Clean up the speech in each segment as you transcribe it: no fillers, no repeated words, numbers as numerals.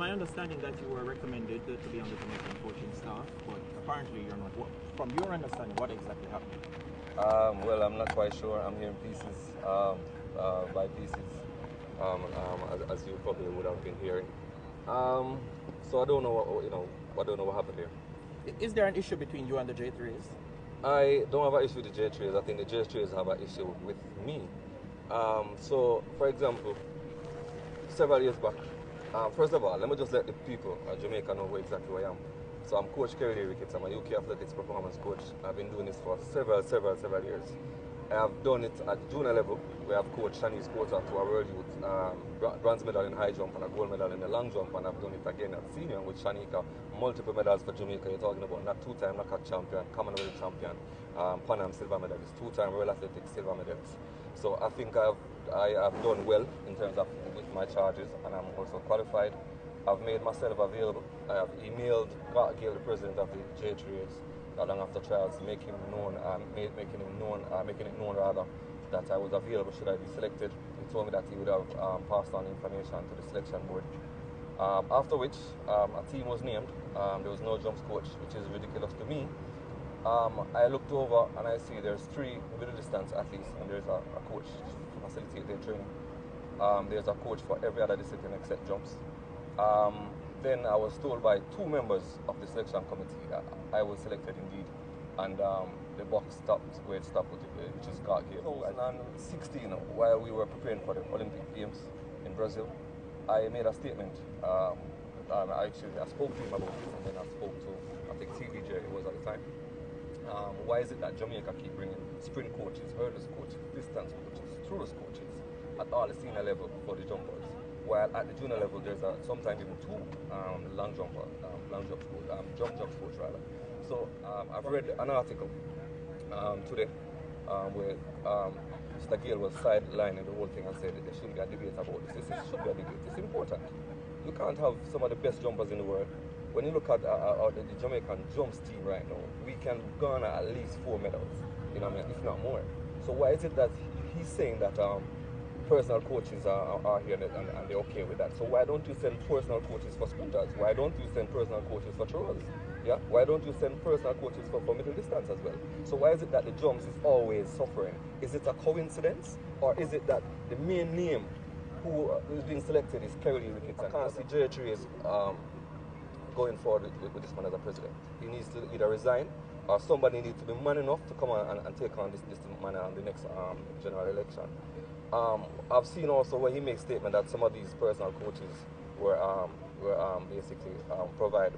my understanding that you were recommended to be on the Jamaican coaching staff, but apparently you're not. What, from your understanding, what exactly happened? Well, I'm not quite sure. I'm hearing pieces by pieces, as you probably would have been hearing. So I don't know I don't know what happened here. Is there an issue between you and the J3s? I don't have an issue with the J3s. I think the J3s have an issue with me. So, for example, several years back, first of all, let me just let the people of Jamaica know exactly who I am. So I'm Coach Kerry Ricketts. I'm a UK athletics performance coach. I've been doing this for several years. I have done it at junior level, where I've coached Shanice Quarter to a world youth, bronze medal in high jump and a gold medal in the long jump, and I've done it again at senior with Shanika, multiple medals for Jamaica. You're talking about not two-time knockout champion, Commonwealth champion, Pan Am silver medalist, two-time World Athletics silver medalist. So I think I have done well in terms of with my charges, and I'm also qualified. I've made myself available. I have emailed Gail, the president of the J3s, not long after trials, making it known rather that I was available should I be selected. He told me that he would have passed on information to the selection board. After which a team was named. There was no jumps coach, which is ridiculous to me. I looked over and I see there's 3 middle distance athletes, and there's a coach to facilitate their training. There's a coach for every other discipline except jumps. Then I was told by 2 members of the selection committee that I was selected indeed, and the box stopped where it stopped, which is God gave. 2016, while we were preparing for the Olympic Games in Brazil, I made a statement. I spoke to him about this, and then I spoke to, I think TBJ it was at the time. Why is it that Jamaica keep bringing sprint coaches, hurdles coaches, distance coaches, throwers coaches at all the senior level for the jumpers? While at the junior level, there's sometimes even 2 long jump jumps coach rather. So I've read an article today where Mr. Gale was sidelining the whole thing and said that there shouldn't be a debate about this. This should be a debate. It's important. You can't have some of the best jumpers in the world. When you look at the Jamaican jumps team right now, we can garner at least 4 medals, you know what I mean, if not more. So why is it that he's saying that personal coaches are here and they're okay with that? So why don't you send personal coaches for sprinters? Why don't you send personal coaches for throwers? Yeah? Why don't you send personal coaches for middle distance as well? So why is it that the jumps is always suffering? Is it a coincidence, or is it that the main name who is being selected is Kerry Ricketts? I can't see J3 going forward with this man as a president. He needs to either resign, or somebody needs to be man enough to come on and take on this man on the next general election. I've seen also where he makes statement that some of these personal coaches were basically provide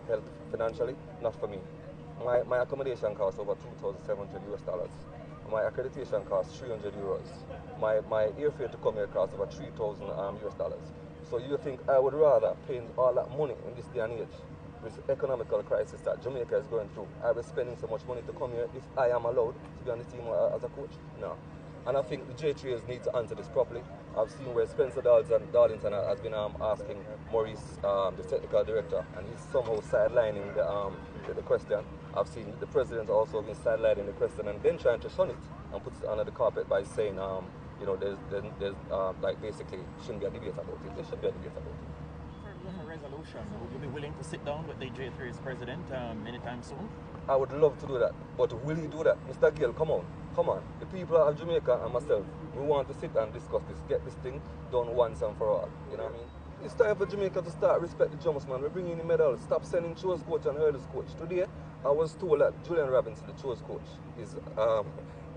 help financially, not for me. My accommodation costs over $2,700 US. My accreditation costs €300. My airfare to come here costs over $3,000 US. So you think I would rather pay all that money in this day and age, with economical crisis that Jamaica is going through? I was spending so much money to come here if I am allowed to be on the team as a coach? No. And I think the J3s need to answer this properly. I've seen where Spencer Darlington has been asking Maurice, the technical director, and he's somehow sidelining the question. I've seen the president also been sidelining the question and then trying to shun it and put it under the carpet by saying, there's like basically shouldn't be a debate about it. There should be a debate about it. For a resolution, would you be willing to sit down with the J3's president anytime soon? I would love to do that, but will he do that? Mr. Gill, come on. The people of Jamaica and myself, we want to sit and discuss this, get this thing done once and for all. You know what I mean? It's time for Jamaica to start respect the jumps, man. We're bringing in the medals. Stop sending chose coach and hurdles coach. Today, I was told that Julian Robinson, the chose coach,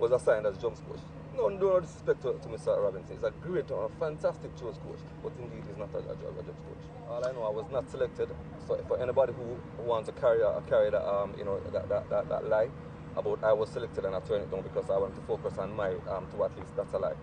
was assigned as jumps coach. No disrespect to Mr. Robinson. He's a great, fantastic chose coach, but indeed he's not a jumps coach. All I know, I was not selected. So for anybody who wants to carry that lie about I was selected and I turned it down because I want to focus on my 2 athletes, that's a lie.